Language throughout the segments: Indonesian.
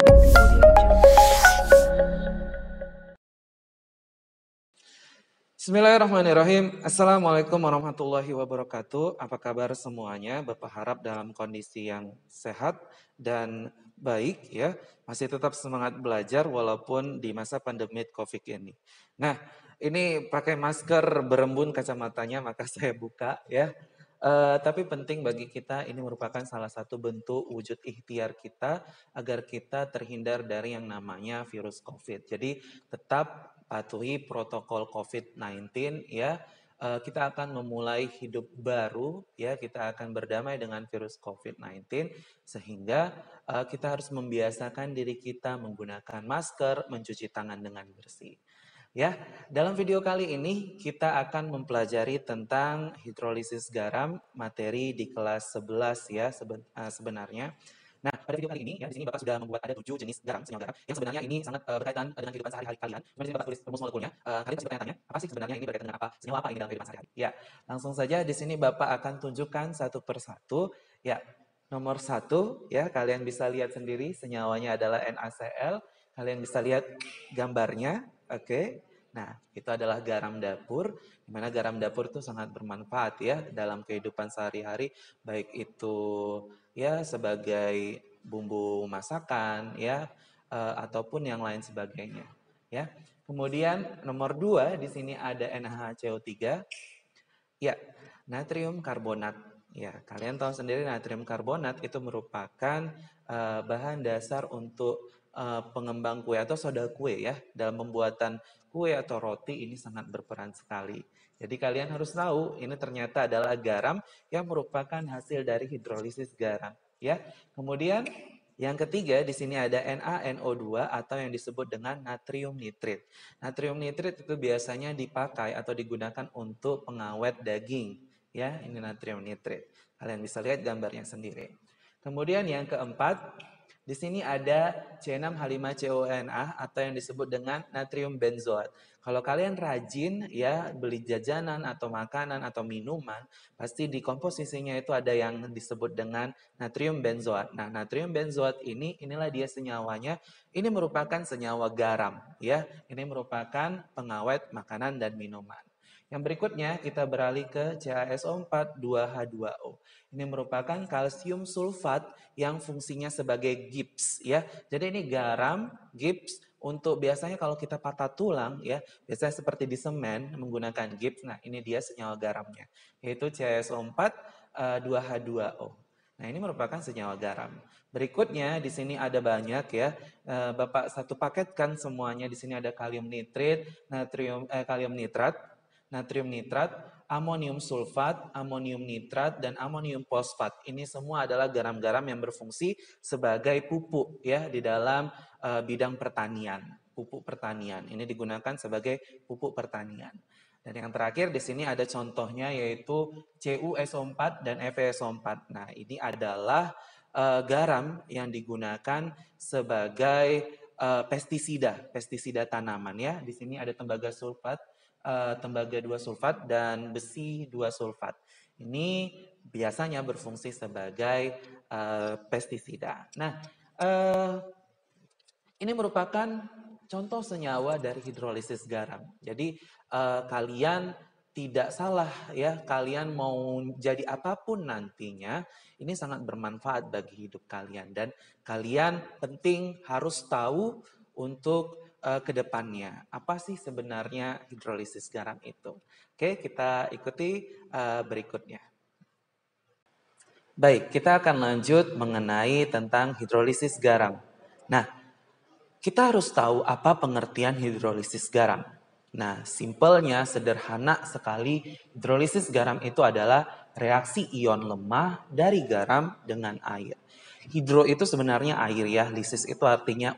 Bismillahirrahmanirrahim. Assalamualaikum warahmatullahi wabarakatuh. Apa kabar semuanya? Bapak harap dalam kondisi yang sehat dan baik ya. Masih tetap semangat belajar walaupun di masa pandemi COVID ini. Nah, ini pakai masker berembun kacamatanya maka saya buka ya. Tapi penting bagi kita, ini merupakan salah satu bentuk wujud ikhtiar kita agar kita terhindar dari yang namanya virus COVID. Jadi tetap patuhi protokol COVID-19 ya. Kita akan memulai hidup baru ya, kita akan berdamai dengan virus COVID-19 sehingga kita harus membiasakan diri kita menggunakan masker, mencuci tangan dengan bersih. Ya, dalam video kali ini kita akan mempelajari tentang hidrolisis garam, materi di kelas 11 ya sebenarnya. Nah, pada video kali ini ya di sini Bapak sudah membuat ada 7 jenis garam, senyawa garam yang sebenarnya ini sangat berkaitan dengan kehidupan sehari-hari kalian. Cuma di sini Bapak tulis rumus molekulnya. Kalian pasti bertanya-tanya, apa sih sebenarnya ini berkaitan dengan apa? Senyawa apa ini dalam kehidupan sehari-hari? Ya, langsung saja di sini Bapak akan tunjukkan satu persatu. Ya, nomor 1 ya, kalian bisa lihat sendiri senyawanya adalah NaCl. Kalian bisa lihat gambarnya, oke. Nah, itu adalah garam dapur, di mana garam dapur itu sangat bermanfaat ya dalam kehidupan sehari-hari, baik itu ya sebagai bumbu masakan ya ataupun yang lain sebagainya ya. Kemudian nomor 2 di sini ada NaHCO3. Ya, natrium karbonat. Ya, kalian tahu sendiri natrium karbonat itu merupakan bahan dasar untuk pengembang kue atau soda kue ya. Dalam pembuatan kue atau roti ini sangat berperan sekali. Jadi kalian harus tahu ini ternyata adalah garam yang merupakan hasil dari hidrolisis garam ya. Kemudian yang ketiga di sini ada NaNO2 atau yang disebut dengan natrium nitrit. Natrium nitrit itu biasanya dipakai atau digunakan untuk pengawet daging. Ya, ini natrium nitrit. Kalian bisa lihat gambarnya sendiri. Kemudian yang keempat, di sini ada C6H5CONA atau yang disebut dengan natrium benzoat. Kalau kalian rajin ya beli jajanan atau makanan atau minuman, pasti di komposisinya itu ada yang disebut dengan natrium benzoat. Nah, natrium benzoat inilah dia senyawanya. Ini merupakan senyawa garam ya. Ini merupakan pengawet makanan dan minuman. Yang berikutnya kita beralih ke CaSO4 2H2O. Ini merupakan kalsium sulfat yang fungsinya sebagai gips ya. Jadi ini garam, gips untuk biasanya kalau kita patah tulang ya, biasanya seperti di semen menggunakan gips. Nah, ini dia senyawa garamnya, yaitu CaSO4 2H2O. Nah, ini merupakan senyawa garam. Berikutnya di sini ada banyak ya. Bapak satu paketkan semuanya. Di sini ada kalium nitrit, kalium nitrat, natrium nitrat, amonium sulfat, amonium nitrat, dan amonium fosfat. Ini semua adalah garam-garam yang berfungsi sebagai pupuk ya di dalam bidang pertanian. Pupuk pertanian ini digunakan sebagai pupuk pertanian. Dan yang terakhir di sini ada contohnya yaitu CuSO4 dan FeSO4. Nah, ini adalah garam yang digunakan sebagai pestisida tanaman ya. Di sini ada tembaga sulfat, tembaga 2 sulfat dan besi 2 sulfat. Ini biasanya berfungsi sebagai pestisida. Nah, ini merupakan contoh senyawa dari hidrolisis garam. Jadi kalian tidak salah ya, kalian mau jadi apapun nantinya, ini sangat bermanfaat bagi hidup kalian dan kalian penting harus tahu untuk kedepannya apa sih sebenarnya hidrolisis garam itu. Oke, kita ikuti berikutnya. Baik, kita akan lanjut mengenai tentang hidrolisis garam. Nah, kita harus tahu apa pengertian hidrolisis garam. Nah, simpelnya, sederhana sekali, hidrolisis garam itu adalah reaksi ion lemah dari garam dengan air. Hidro itu sebenarnya air ya, lisis itu artinya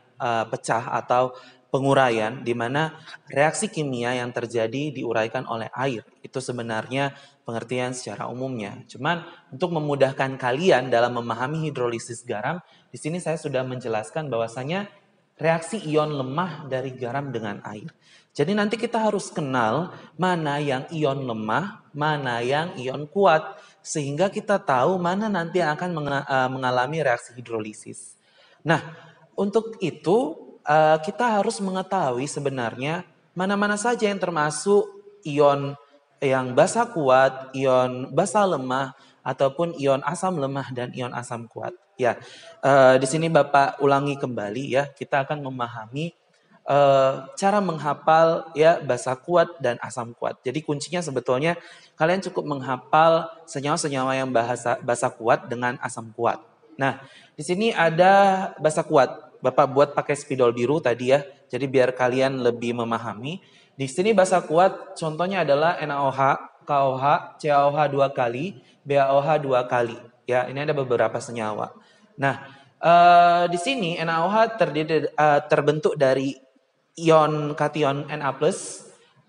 pecah atau penguraian, di mana reaksi kimia yang terjadi diuraikan oleh air. Itu sebenarnya pengertian secara umumnya. Cuman untuk memudahkan kalian dalam memahami hidrolisis garam, di sini saya sudah menjelaskan bahwasanya reaksi ion lemah dari garam dengan air. Jadi nanti kita harus kenal mana yang ion lemah, mana yang ion kuat. Sehingga kita tahu mana nanti yang akan mengalami reaksi hidrolisis. Nah, untuk itu kita harus mengetahui sebenarnya mana-mana saja yang termasuk ion yang basa kuat, ion basa lemah, ataupun ion asam lemah dan ion asam kuat. Ya, di sini Bapak ulangi kembali ya, kita akan memahami cara menghafal ya basa kuat dan asam kuat. Jadi kuncinya sebetulnya kalian cukup menghafal senyawa-senyawa yang basa kuat dengan asam kuat. Nah, di sini ada basa kuat. Bapak buat pakai spidol biru tadi ya. Jadi biar kalian lebih memahami. Di sini basa kuat contohnya adalah NaOH, KOH, CaOH 2 kali, BaOH 2 kali. Ya, ini ada beberapa senyawa. Nah, di sini NaOH terbentuk dari ion kation Na+,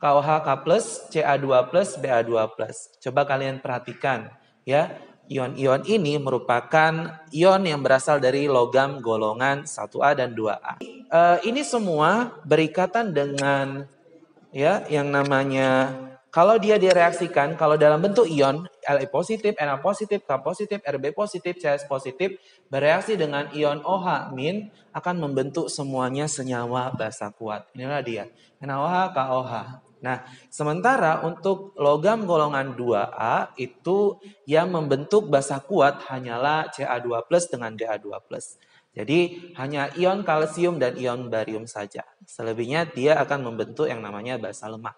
KOH K+, Ca2+, Ba2+. Coba kalian perhatikan ya. Ion-ion ini merupakan ion yang berasal dari logam golongan 1A dan 2A. Ini semua berikatan dengan ya yang namanya kalau dia direaksikan, kalau dalam bentuk ion La positif, Na positif, K positif, Rb positif, Cs positif bereaksi dengan ion OH min akan membentuk semuanya senyawa basa kuat. Inilah dia NaOH, KOH. Nah, sementara untuk logam golongan 2A itu yang membentuk basa kuat hanyalah Ca2+ dengan Da2+. Jadi hanya ion kalsium dan ion barium saja. Selebihnya dia akan membentuk yang namanya basa lemah.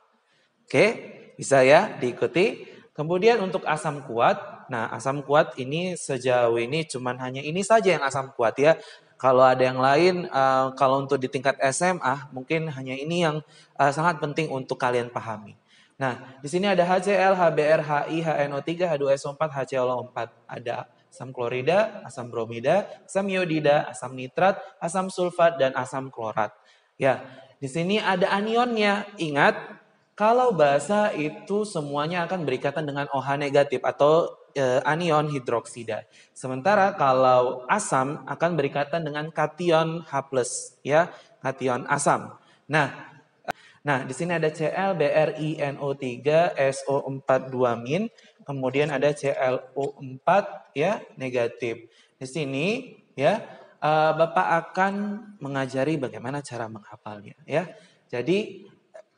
Oke, bisa ya diikuti. Kemudian untuk asam kuat, nah asam kuat ini sejauh ini cuman hanya ini saja yang asam kuat ya. Kalau ada yang lain, kalau untuk di tingkat SMA mungkin hanya ini yang sangat penting untuk kalian pahami. Nah, di sini ada HCl, HBr, HI, HNO3, H2SO4, HClO4. Ada asam klorida, asam bromida, asam iodida, asam nitrat, asam sulfat, dan asam klorat. Ya, di sini ada anionnya. Ingat, kalau basa itu semuanya akan berikatan dengan OH negatif atau anion hidroksida. Sementara kalau asam akan berikatan dengan kation H+, ya, kation asam. Nah, di sini ada Cl, Bri, NO3, SO4 2-, kemudian ada ClO4 ya, negatif. Di sini ya, Bapak akan mengajari bagaimana cara menghafalnya ya. Jadi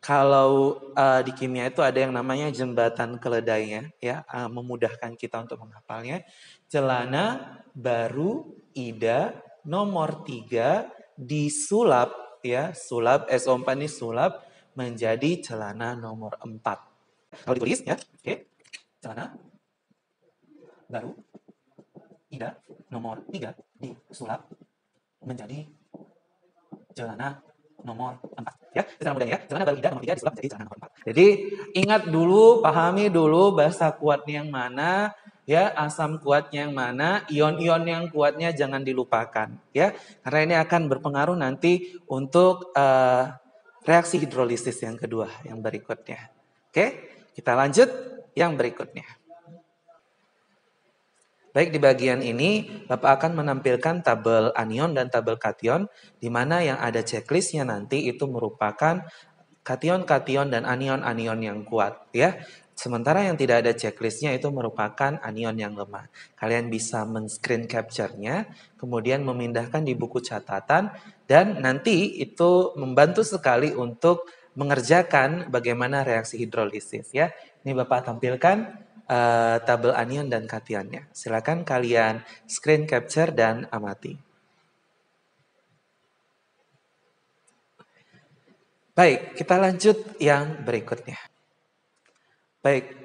kalau di kimia itu ada yang namanya jembatan keledainya ya, memudahkan kita untuk menghafalnya. Celana baru Ida nomor 3 disulap ya, sulap SO4 ini sulap menjadi celana nomor 4. Kalau ditulis ya, oke. Celana baru Ida nomor 3 disulap menjadi celana nomor 4. Ya, celana mudanya ya. Celana baru Ida nomor 3 disulap menjadi celana nomor 4. Jadi ingat dulu, pahami dulu basa kuatnya yang mana, ya, asam kuatnya yang mana, ion-ion yang kuatnya jangan dilupakan, ya. Karena ini akan berpengaruh nanti untuk reaksi hidrolisis yang kedua, yang berikutnya. Oke, kita lanjut yang berikutnya. Baik, di bagian ini Bapak akan menampilkan tabel anion dan tabel kation, di mana yang ada checklistnya nanti itu merupakan kation-kation dan anion-anion yang kuat, ya. Sementara yang tidak ada checklistnya itu merupakan anion yang lemah. Kalian bisa men-screen capture-nya, kemudian memindahkan di buku catatan, dan nanti itu membantu sekali untuk mengerjakan bagaimana reaksi hidrolisis ya. Ini Bapak tampilkan tabel anion dan kationnya. Silakan kalian screen capture dan amati. Baik, kita lanjut yang berikutnya. Baik,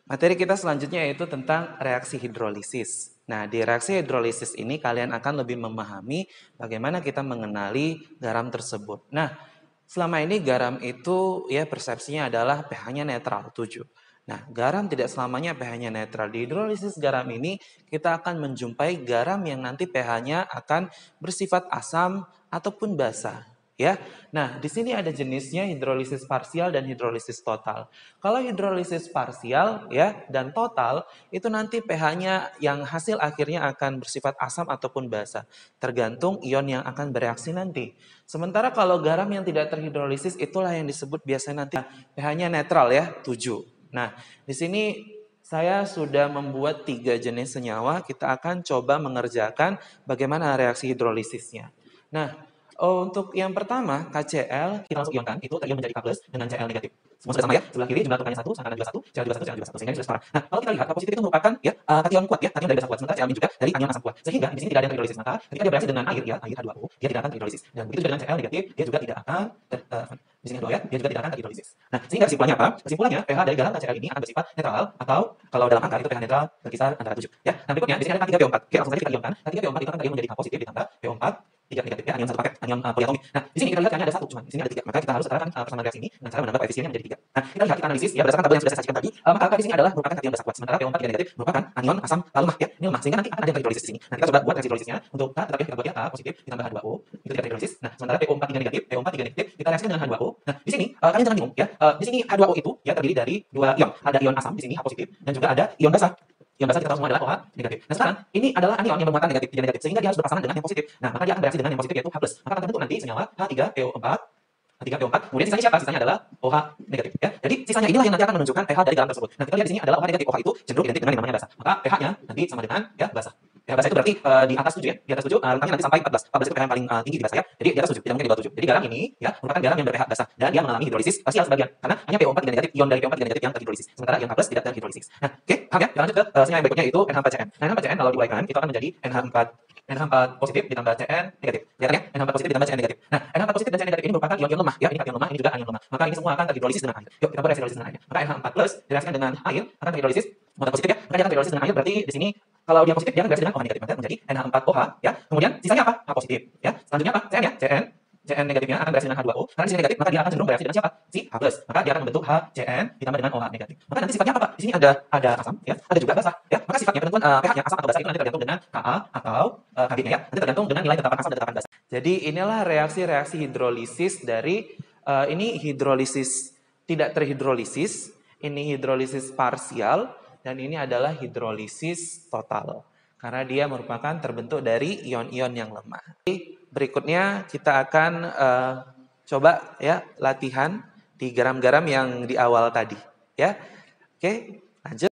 materi kita selanjutnya yaitu tentang reaksi hidrolisis. Nah, di reaksi hidrolisis ini kalian akan lebih memahami bagaimana kita mengenali garam tersebut. Nah, selama ini garam itu ya persepsinya adalah pH-nya netral 7. Nah, garam tidak selamanya pH-nya netral. Di hidrolisis garam ini kita akan menjumpai garam yang nanti pH-nya akan bersifat asam ataupun basa. Ya, nah di sini ada jenisnya hidrolisis parsial dan hidrolisis total. Kalau hidrolisis parsial ya dan total itu nanti pH-nya yang hasil akhirnya akan bersifat asam ataupun basa, tergantung ion yang akan bereaksi nanti. Sementara kalau garam yang tidak terhidrolisis itulah yang disebut biasanya nanti pH-nya netral ya, 7. Nah, di sini saya sudah membuat 3 jenis senyawa, kita akan coba mengerjakan bagaimana reaksi hidrolisisnya. Nah, untuk yang pertama, KCl kita langsung ionkan, itu terion menjadi K+ dengan Cl negatif. Semua sudah sama ya, sebelah kiri jumlah atomnya 1, sama kanan juga 1, Cl juga 1, Cl juga 1, sehingga ini sudah setara. Nah, kalau kita lihat K positif itu merupakan ya kation kuat ya, kation dari basa kuat, sementara Cl juga dari anion asam kuat. Sehingga di sini tidak ada yang terhidrolisis. Maka ketika dia bereaksi dengan air ya, air H2O, dia tidak akan terhidrolisis. Dan begitu juga dengan Cl negatif, dia juga tidak akan di sini H2O ya, dia juga tidak akan terhidrolisis. Nah, sehingga kesimpulannya apa? Kesimpulannya pH dari garam KCl ini akan bersifat netral atau kalau dalam angka itu pH netral berkisar antara 7 ya. Nah, berikutnya di sini ada K3PO4. Oke, langsung saja kita ionkan. K3PO4 itu akan terion menjadi H positif ditambah PO4 3 negatif ya, anion satu paket, anion poliatomik. Nah, di sini kita lihat kayaknya ada satu, cuman di sini ada 3. Maka kita harus setarakan persamaan reaksi ini dengan cara menambah koefisiennya menjadi 3. Nah, kita lihat kita analisis ya berdasarkan tabel yang sudah saya sajikan tadi, maka K di sini adalah merupakan kation basa kuat, sementara PO4 3 negatif merupakan anion asam lemah ya. Ini lemah sehingga nanti akan ada yang terhidrolisis di sini. Nah, kita coba buat reaksi hidrolisisnya untuk K, tetapi kita buatnya K positif ditambah H2O itu tidak terhidrolisis. Nah, sementara PO4 3 negatif, PO4 3 negatif kita reaksikan dengan H2O. Nah, di sini kalian jangan bingung ya. Di sini H2O itu ya terdiri dari dua ion. Ada ion asam di sini H positif dan juga ada ion basa. Ion basa kita tahu semua adalah OH negatif. Nah, sekarang ini adalah anion yang bermuatan negatif, 3 negatif sehingga dia harus berpasangan dengan yang positif. Nah, maka dia akan bereaksi dengan yang positif yaitu H+. Maka akan terbentuk nanti senyawa H3PO4. H3PO4. Kemudian sisanya siapa? Sisanya adalah OH negatif ya. Jadi sisanya inilah yang nanti akan menunjukkan pH dari garam tersebut. Nah, kita lihat di sini adalah OH negatif. OH itu cenderung identik dengan yang namanya basa. Maka pH-nya nanti sama dengan ya basa. pH basa itu berarti di atas 7 ya. Di atas 7 rentangnya nanti sampai 14. 14 itu pH yang paling tinggi di basa ya. Jadi di atas 7, tidak mungkin di bawah 7. Jadi garam ini ya merupakan garam yang ber-pH basa dan dia mengalami hidrolisis parsial sebagian karena hanya PO4 3 negatif, ion dari PO4 3 negatif yang terhidrolisis. Sementara ion H+ tidak terhidrolisis. Nah, oke, paham ya? Kita lanjut ke senyawa yang berikutnya yaitu NH4CN. Nah, NH4CN kalau diuraikan itu akan menjadi NH4 positif ditambah Cn negatif. Lihat ya, NH4 positif ditambah Cn negatif. Nah, NH4 positif dan Cn negatif ini merupakan ion-ion lemah ya. Ini kation lemah, ini juga anion lemah. Maka ini semua akan terhidrolisis dengan air. Yuk, kita buat reaksi hidrolisis dengan airnya. Maka NH4+ direaksikan dengan air akan terhidrolisis muatan positif ya. Maka dia akan terhidrolisis dengan air berarti di sini kalau dia positif dia akan bereaksi dengan OH negatif. Maka menjadi NH4OH ya. Kemudian sisanya apa? H positif ya. Selanjutnya apa? Cn ya. Cn negatifnya akan bereaksi dengan H2O. Karena di sini negatif, maka dia akan cenderung bereaksi dengan siapa? Si H+. Maka dia akan membentuk HCN ditambah dengan OH negatif. Maka nanti sifatnya apa, Pak? Di sini ada asam ya, ada juga basa ya. Maka sifatnya penentuan pH-nya asam atau basa itu nanti tergantung dengan Ka atau Kg-nya ya. Nanti tergantung dengan nilai tetapan asam dan tetapan basa. Jadi inilah reaksi-reaksi hidrolisis dari ini hidrolisis tidak terhidrolisis, ini hidrolisis parsial dan ini adalah hidrolisis total. Karena dia merupakan terbentuk dari ion-ion yang lemah. Berikutnya kita akan coba ya latihan di garam-garam yang di awal tadi ya. Oke, lanjut.